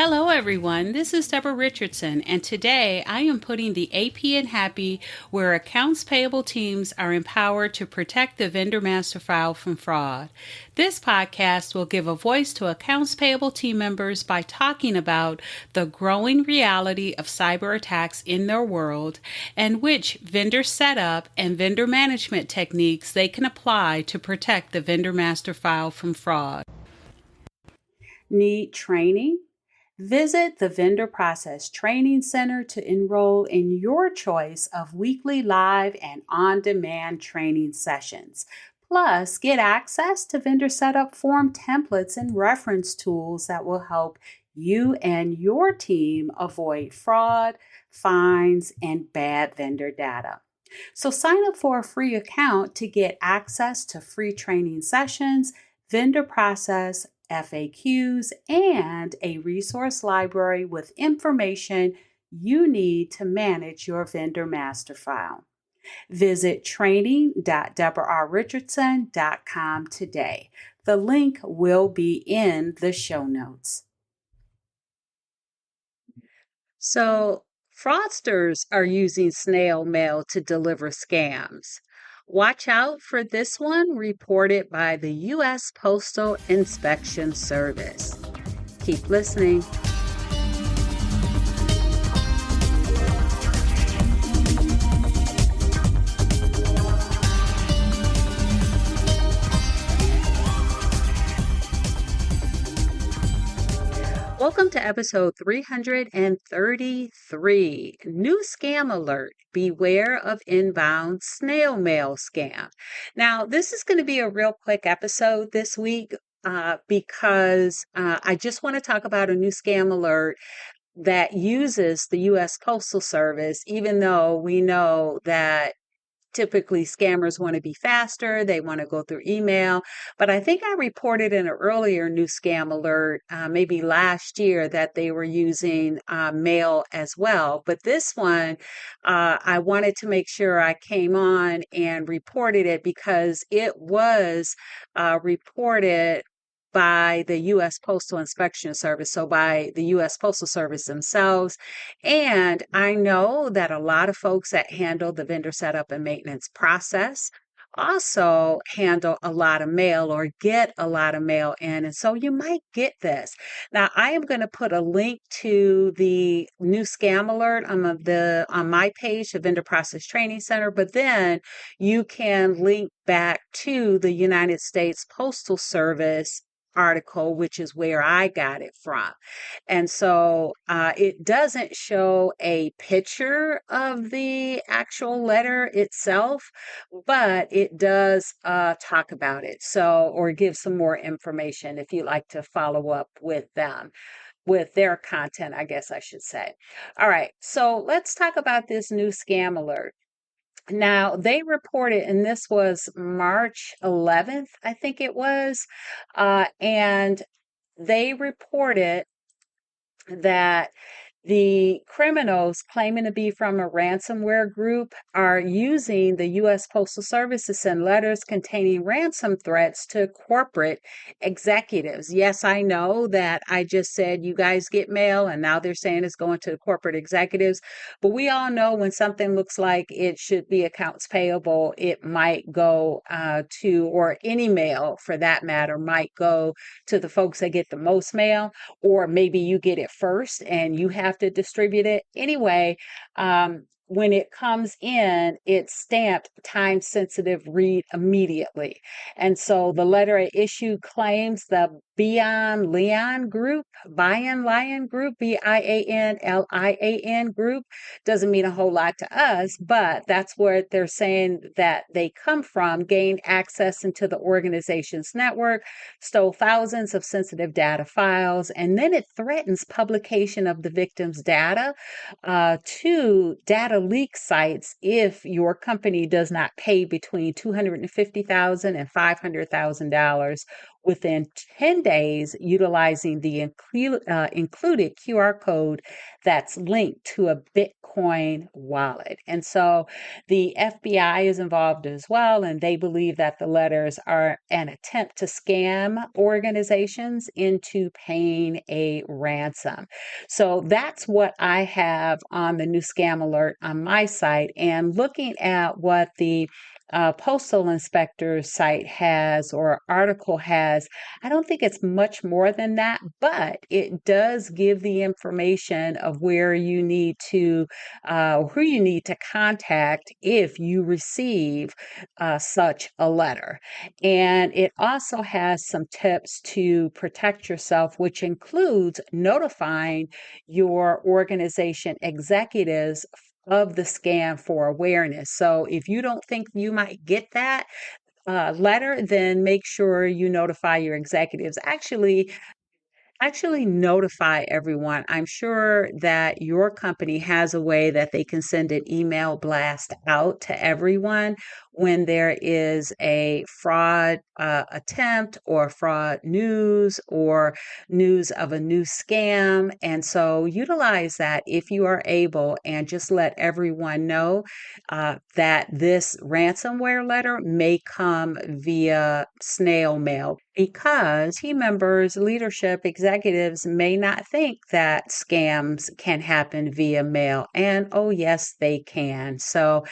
Hello, everyone. This is Debra Richardson, and today I am putting the AP in Happy, where accounts payable teams are empowered to protect the vendor master file from fraud. This podcast will give a voice to accounts payable team members by talking about the growing reality of cyber attacks in their world and which vendor setup and vendor management techniques they can apply to protect the vendor master file from fraud. Need training? Visit the Vendor Process Training Center to enroll in your choice of weekly live and on-demand training sessions. Plus, get access to vendor setup form templates and reference tools that will help you and your team avoid fraud, fines, and bad vendor data. So sign up for a free account to get access to free training sessions, vendor process FAQs, and a resource library with information you need to manage your vendor master file. Visit training.debrarrichardson.com today. The link will be in the show notes. So, fraudsters are using snail mail to deliver scams. Watch out for this one, reported by the US Postal Inspection Service. Keep listening. Welcome to episode 333, New Scam Alert. Beware of inbound snail mail scam. Now, this is going to be a real quick episode this week because I just want to talk about a new scam alert that uses the US Postal Service, even though we know that typically scammers want to be faster, they want to go through email. But I think I reported in an earlier new scam alert, maybe last year, that they were using mail as well. But this one, I wanted to make sure I came on and reported it because it was reported by the US Postal Inspection Service, so by the US Postal Service themselves. And I know that a lot of folks that handle the vendor setup and maintenance process also handle a lot of mail or get a lot of mail in. And so you might get this. Now, I am going to put a link to the new scam alert on my page, the Vendor Process Training Center, but then you can link back to the United States Postal Service article, which is where I got it from. And so it doesn't show a picture of the actual letter itself, but it does talk about it. So, or give some more information if you'd like to follow up with them, with their content, I guess I should say. All right, so let's talk about this new scam alert. Now, they reported, and this was March 11th, I think it was, and they reported that the criminals claiming to be from a ransomware group are using the U.S. Postal Service to send letters containing ransom threats to corporate executives. Yes, I know that I just said you guys get mail, and now they're saying it's going to the corporate executives. But we all know when something looks like it should be accounts payable, it might go or any mail for that matter, might go to the folks that get the most mail, or maybe you get it first and you have to distribute it. Anyway, when it comes in, it's stamped time sensitive, read immediately. And so the letter I issued claims the Bian Lian Group, Bianlian Group, doesn't mean a whole lot to us, but that's where they're saying that they come from, gained access into the organization's network, stole thousands of sensitive data files, and then it threatens publication of the victim's data to data leak sites if your company does not pay between $250,000 and $500,000 within 10 days utilizing the included QR code that's linked to a Bitcoin wallet. And so the FBI is involved as well, and they believe that the letters are an attempt to scam organizations into paying a ransom. So that's what I have on the new scam alert on my site. And looking at what the postal inspector site has or article has, I don't think it's much more than that, but it does give the information of where you need to, who you need to contact if you receive such a letter. And it also has some tips to protect yourself, which includes notifying your organization executives of the scam for awareness. So if you don't think you might get that letter, then make sure you notify your executives. Actually notify everyone. I'm sure that your company has a way that they can send an email blast out to everyone when there is a fraud attempt or fraud news or news of a new scam. And so utilize that if you are able, and just let everyone know that this ransomware letter may come via snail mail, because team members, leadership, executives may not think that scams can happen via mail. And oh, yes, they can. So,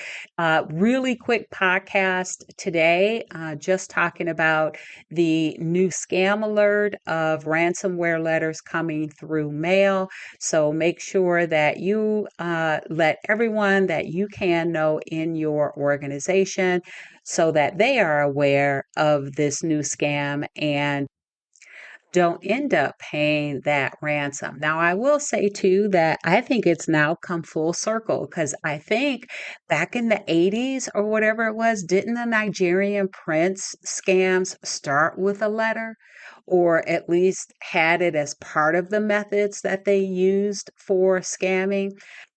really quick podcast today, just talking about the new scam alert of ransomware letters coming through mail. So, make sure that you let everyone that you can know in your organization so that they are aware of this new scam and don't end up paying that ransom. Now, I will say too that I think it's now come full circle, because I think back in the 80s or whatever it was, didn't the Nigerian prince scams start with a letter? Or at least had it as part of the methods that they used for scamming.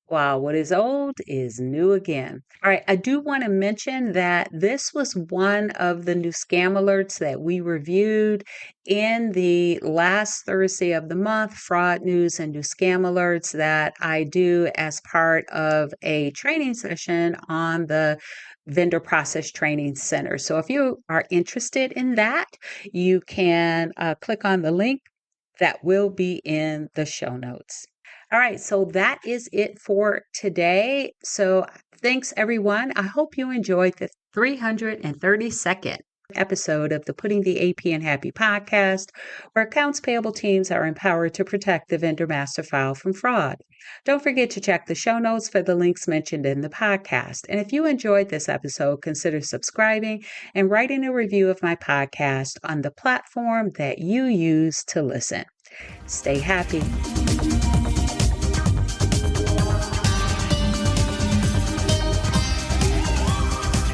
Wow, what is old is new again. All right, I do want to mention that this was one of the new scam alerts that we reviewed in the last Thursday of the month, fraud news and new scam alerts that I do as part of a training session on the Vendor Process Training Center. So if you are interested in that, you can click on the link that will be in the show notes. All right, so that is it for today. So thanks, everyone. I hope you enjoyed the 332nd episode of the Putting the AP in Happy podcast, where accounts payable teams are empowered to protect the vendor master file from fraud. Don't forget to check the show notes for the links mentioned in the podcast. And if you enjoyed this episode, consider subscribing and writing a review of my podcast on the platform that you use to listen. Stay happy.